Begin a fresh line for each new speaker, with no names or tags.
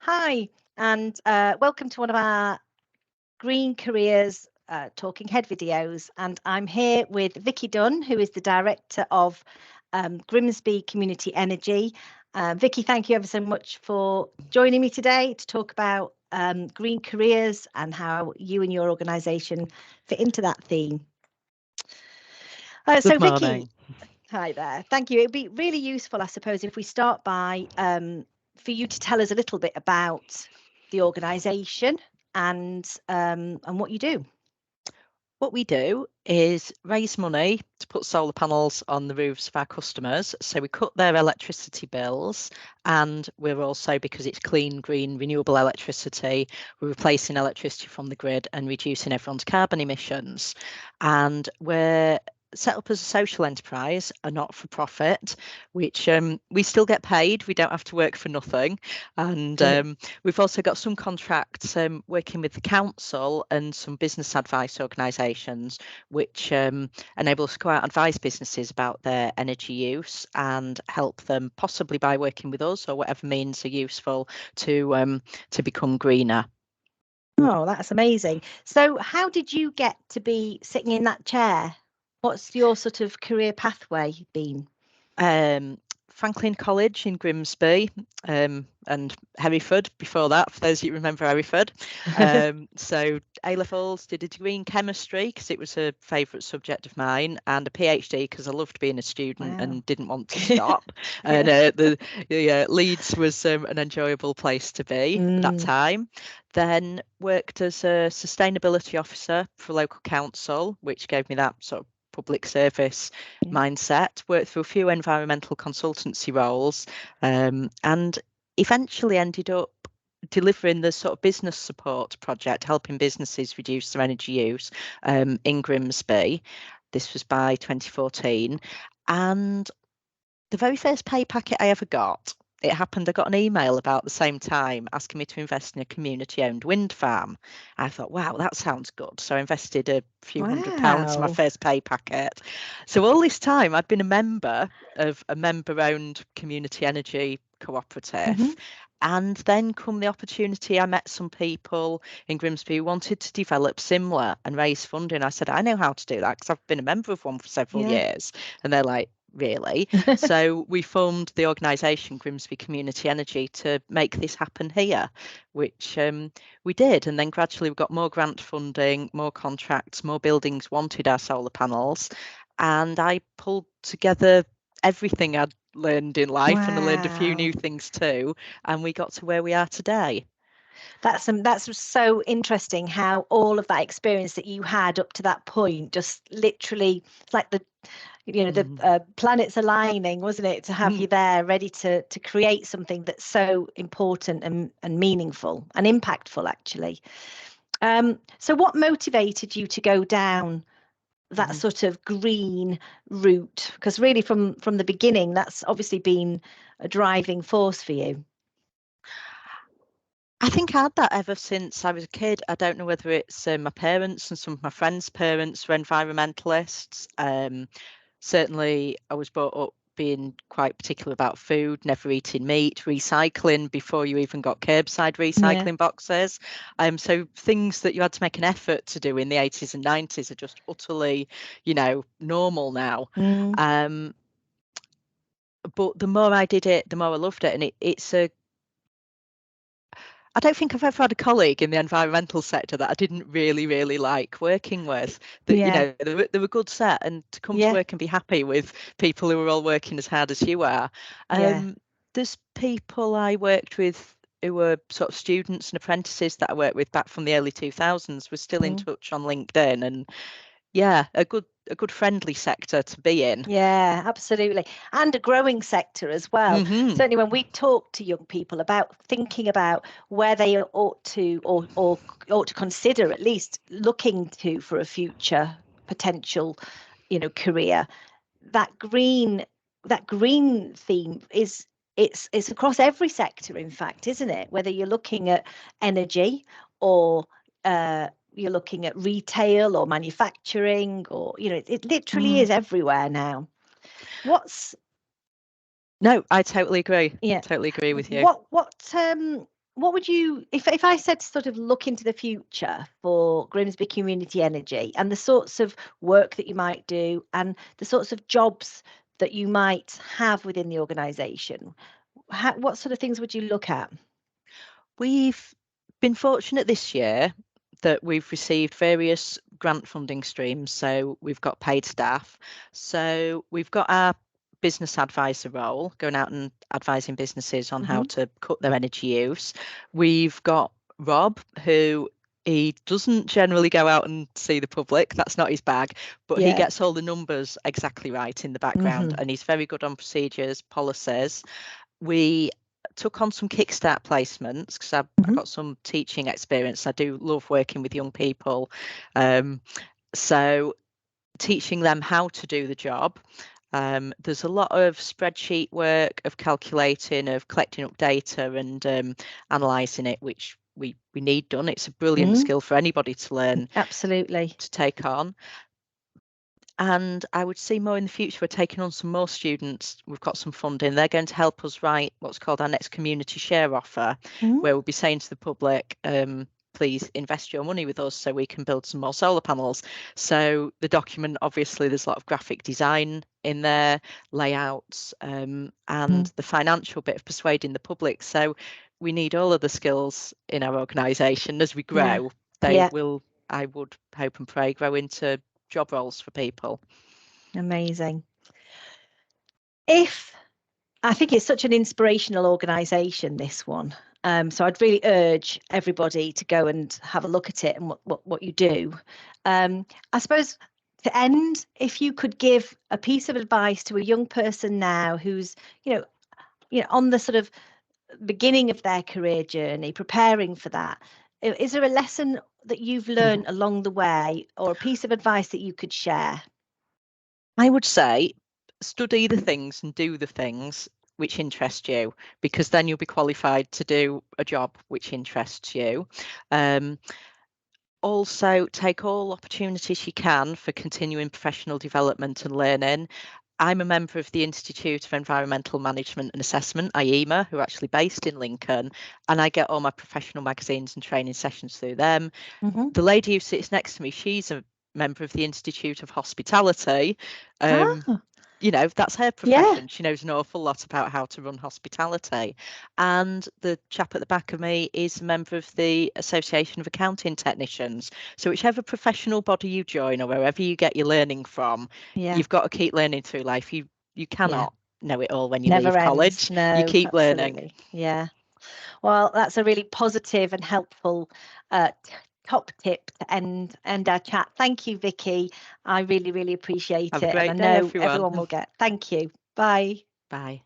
Hi, and welcome to one of our Green Careers Talking Head videos. And I'm here with Vicky Dunn, who is the Director of Grimsby Community Energy. Vicky, thank you ever so much for joining me today to talk about green careers and how you and your organisation fit into that theme.
Good morning.
Vicky, hi there. Thank you. It'd be really useful, I suppose, if we start by for you to tell us a little bit about the organisation and what you do.
What we do is raise money to put solar panels on the roofs of our customers. So we cut their electricity bills, and we're also, because it's clean, green, renewable electricity, we're replacing electricity from the grid and reducing everyone's carbon emissions. And we're set up as a social enterprise, a not-for-profit, which we still get paid. We don't have to work for nothing. And we've also got some contracts working with the council and some business advice organisations, which enable us to go out and advise businesses about their energy use and help them, possibly by working with us or whatever means are useful, to become greener.
Oh, that's amazing. So how did you get to be sitting in that chair? What's your sort of career pathway been?
Franklin College in Grimsby and Hereford before that, for those of you who remember Hereford. So A-levels, did a degree in chemistry because it was a favourite subject of mine, and a PhD because I loved being a student and didn't want to stop. And Leeds was an enjoyable place to be at that time. Then worked as a sustainability officer for a local council, which gave me that sort of public service mindset, worked through a few environmental consultancy roles, and eventually ended up delivering the sort of business support project, helping businesses reduce their energy use in Grimsby. This was by 2014. And the very first pay packet I ever got, it happened, I got an email about the same time asking me to invest in a community-owned wind farm. I thought, wow, that sounds good. So I invested a few £100 in my first pay packet. So all this time I'd been a member of a member-owned community energy cooperative. And then come the opportunity, I met some people in Grimsby who wanted to develop similar and raise funding. I said, I know how to do that because I've been a member of one for several years. And they're like, really? So we formed the organisation Grimsby Community Energy to make this happen here, which we did. And then gradually we got more grant funding, more contracts, more buildings wanted our solar panels. And I pulled together everything I'd learned in life, and I learned a few new things too. And we got to where we are today.
That's so interesting how all of that experience that you had up to that point just literally, it's like the planets aligning, wasn't it, to have you there ready to create something that's so important and meaningful and impactful, actually. So what motivated you to go down that sort of green route? Because really from the beginning, that's obviously been a driving force for you.
I think I had that ever since I was a kid. I don't know whether it's my parents and some of my friends' parents were environmentalists. Certainly, I was brought up being quite particular about food, never eating meat, recycling before you even got curbside recycling boxes. So things that you had to make an effort to do in the 80s and 90s are just utterly, normal now. But the more I did it, the more I loved it. And I don't think I've ever had a colleague in the environmental sector that I didn't really, really like working with. They were a good set, and to come to work and be happy with people who are all working as hard as you are. There's people I worked with who were sort of students and apprentices that I worked with back from the early 2000s. We're still in touch on LinkedIn, and a good friendly sector to be in.
Yeah, absolutely. And a growing sector as well. Certainly when we talk to young people about thinking about where they ought to or ought to consider at least looking to for a future potential, career, that green theme it's across every sector, in fact, isn't it? Whether you're looking at energy or you're looking at retail or manufacturing, or it literally is everywhere now.
No, I totally agree. Totally agree with you.
What what would you, if I said sort of look into the future for Grimsby Community Energy and the sorts of work that you might do and the sorts of jobs that you might have within the organisation, what sort of things would you look at?
We've been fortunate this year that we've received various grant funding streams. So we've got paid staff. So we've got our business advisor role, going out and advising businesses on how to cut their energy use. We've got Rob, who he doesn't generally go out and see the public. That's not his bag, but he gets all the numbers exactly right in the background, and he's very good on procedures, policies. We took on some Kickstart placements because I've got some teaching experience. I do love working with young people. So teaching them how to do the job. There's a lot of spreadsheet work, of calculating, of collecting up data and analysing it, which we need done. It's a brilliant skill for anybody to learn.
Absolutely.
To take on. And I would see more in the future. We're taking on some more students. We've got some funding. They're going to help us write what's called our next community share offer, where we'll be saying to the public, please invest your money with us so we can build some more solar panels. So the document, obviously, there's a lot of graphic design in there, layouts, and the financial bit of persuading the public. So we need all of the skills in our organisation. As we grow, they will, I would hope and pray, grow into job roles for people.
Amazing. I think it's such an inspirational organisation, this one. So I'd really urge everybody to go and have a look at it and what you do. I suppose to end, if you could give a piece of advice to a young person now who's, on the sort of beginning of their career journey, preparing for that, is there a lesson that you've learned along the way or a piece of advice that you could share?
I would say study the things and do the things which interest you, because then you'll be qualified to do a job which interests you. Also, take all opportunities you can for continuing professional development and learning. I'm a member of the Institute of Environmental Management and Assessment, IEMA, who are actually based in Lincoln, and I get all my professional magazines and training sessions through them. The lady who sits next to me, she's a member of the Institute of Hospitality. That's her profession. She knows an awful lot about how to run hospitality. And the chap at the back of me is a member of the Association of Accounting Technicians. So whichever professional body you join or wherever you get your learning from, you've got to keep learning through life. You cannot know it all when you leave college.
No,
you keep
absolutely.
learning.
Yeah. Well, that's a really positive and helpful top tip to end our chat. Thank you, Vicky. I really, really appreciate
Have
it.
a great
and
day,
I know
everyone
will get. Thank you. Bye.
Bye.